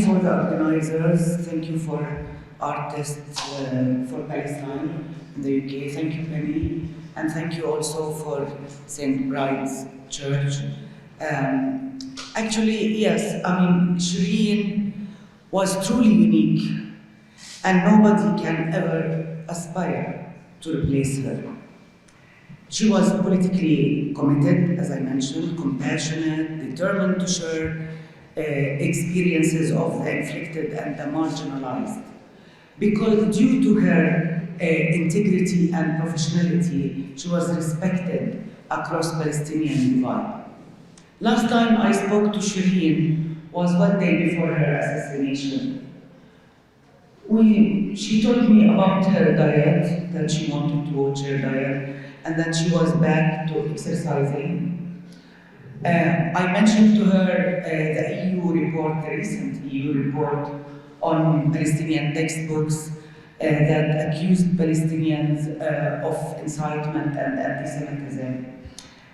you for the organizers, thank you for artists for Palestine in the UK, thank you Penny, and thank you also for St. Bride's Church. Actually, yes, I mean, Shireen was truly unique, and nobody can ever aspire to replace her. She was politically committed, as I mentioned, compassionate, determined to share experiences of the afflicted and the marginalized. Because due to her integrity and professionality, she was respected across Palestinian divide. Last time I spoke to Shireen was one day before her assassination. She told me about her diet, that she wanted to watch her diet, and that she was back to exercising. I mentioned to her the EU report, the recent EU report on Palestinian textbooks that accused Palestinians of incitement and anti-Semitism.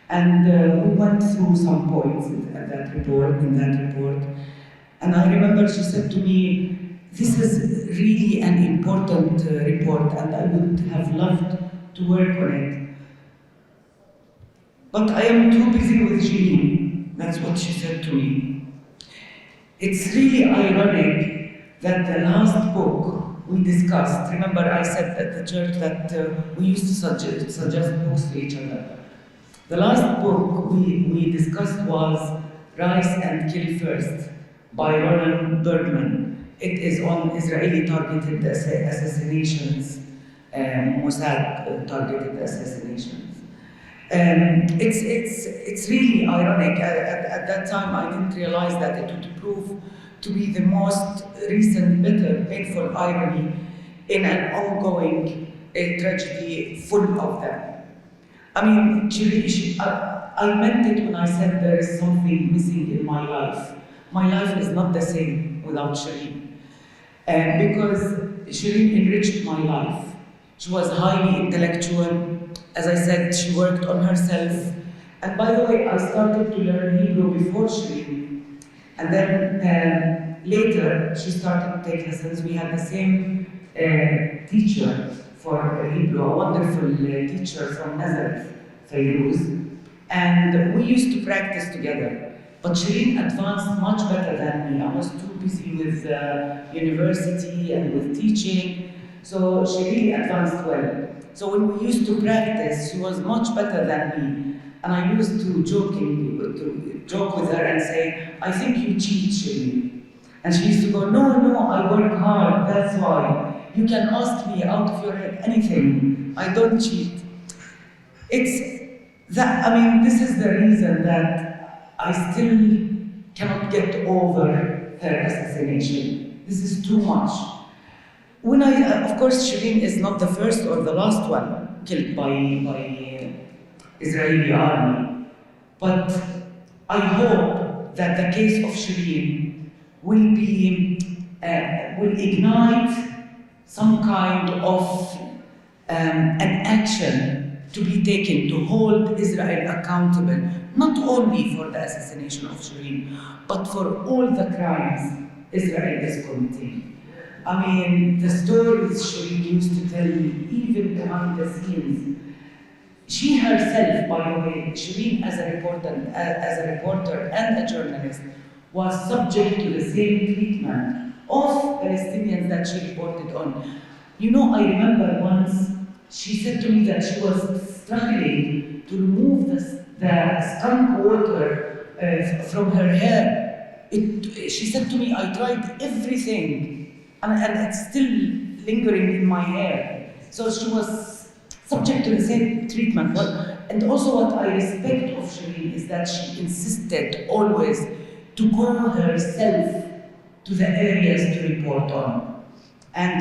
And we went through some points in that report, and I remember she said to me, this is really an important report and I would have loved to work on it. But I am too busy with Shireen. That's what she said to me. It's really ironic that the last book we discussed, remember I said at the church that we used to suggest books to each other. The last book we discussed was Rise and Kill First by Ronan Bergman. It is on Israeli targeted assassinations, Mossad targeted assassinations. It's really ironic. At that time, I didn't realize that it would prove to be the most recent, bitter, painful irony in an ongoing tragedy full of them. I mean, I meant it when I said there is something missing in my life. My life is not the same without Shireen. Because Shireen enriched my life. She was highly intellectual. As I said, she worked on herself. And by the way, I started to learn Hebrew before Shireen. And then later, she started to take lessons. We had the same teacher for Hebrew, a wonderful teacher from Nazareth, Fairuz. And we used to practice together. But Shireen advanced much better than me. I was too busy with university and with teaching, so she really advanced well. So when we used to practice, she was much better than me. And I used to joke with her and say, I think you cheat, Shireen. And she used to go, no, I work hard, that's why. You can ask me out of your head anything. I don't cheat. This is the reason that I still cannot get over her assassination. This is too much. Of course, Shireen is not the first or the last one killed by Israeli army, but I hope that the case of Shireen will ignite some kind of an action to be taken to hold Israel accountable, not only for the assassination of Shireen, but for all the crimes Israel is committing. I mean, the stories Shireen used to tell me, even behind the scenes. She herself, by the way, Shireen as a reporter and a journalist, was subject to the same treatment of Palestinians that she reported on. You know, I remember once she said to me that she was struggling to remove the skunk water from her hair. She said to me, I tried everything, and it's still lingering in my hair. So she was subject to the same treatment. And also what I respect of Shireen is that she insisted always to go herself to the areas to report on. And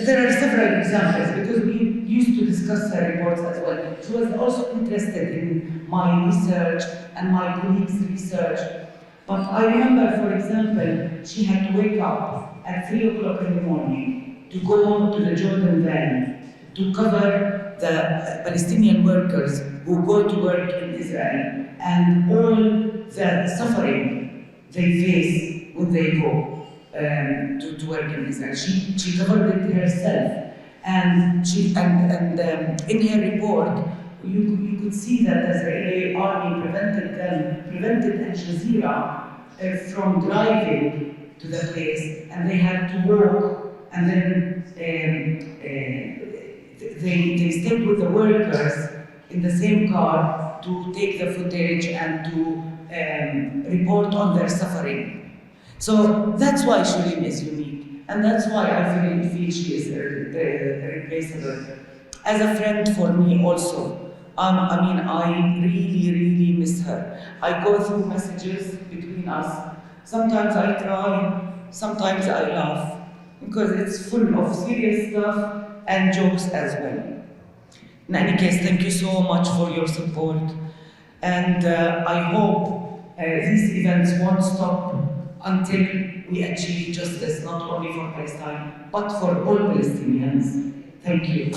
there are several examples, because we used to discuss her reports as well. She was also interested in my research and my colleagues' research. But I remember, for example, she had to wake up at 3 o'clock in the morning to go to the Jordan Valley to cover the Palestinian workers who go to work in Israel and all the suffering they face when they go to work in Israel. She covered it herself, and in her report, you could see that the Israeli army prevented Al Jazeera from driving to the place, and they had to walk, and then they stayed with the workers in the same car to take the footage and to report on their suffering. So that's why Shireen is unique, and that's why I feel she is irreplaceable. As a friend for me also, I really miss her. I go through messages between us. Sometimes I cry, sometimes I laugh, because it's full of serious stuff and jokes as well. In any case, thank you so much for your support, and I hope these events won't stop until we achieve justice, not only for Palestine, but for all Palestinians. Thank you.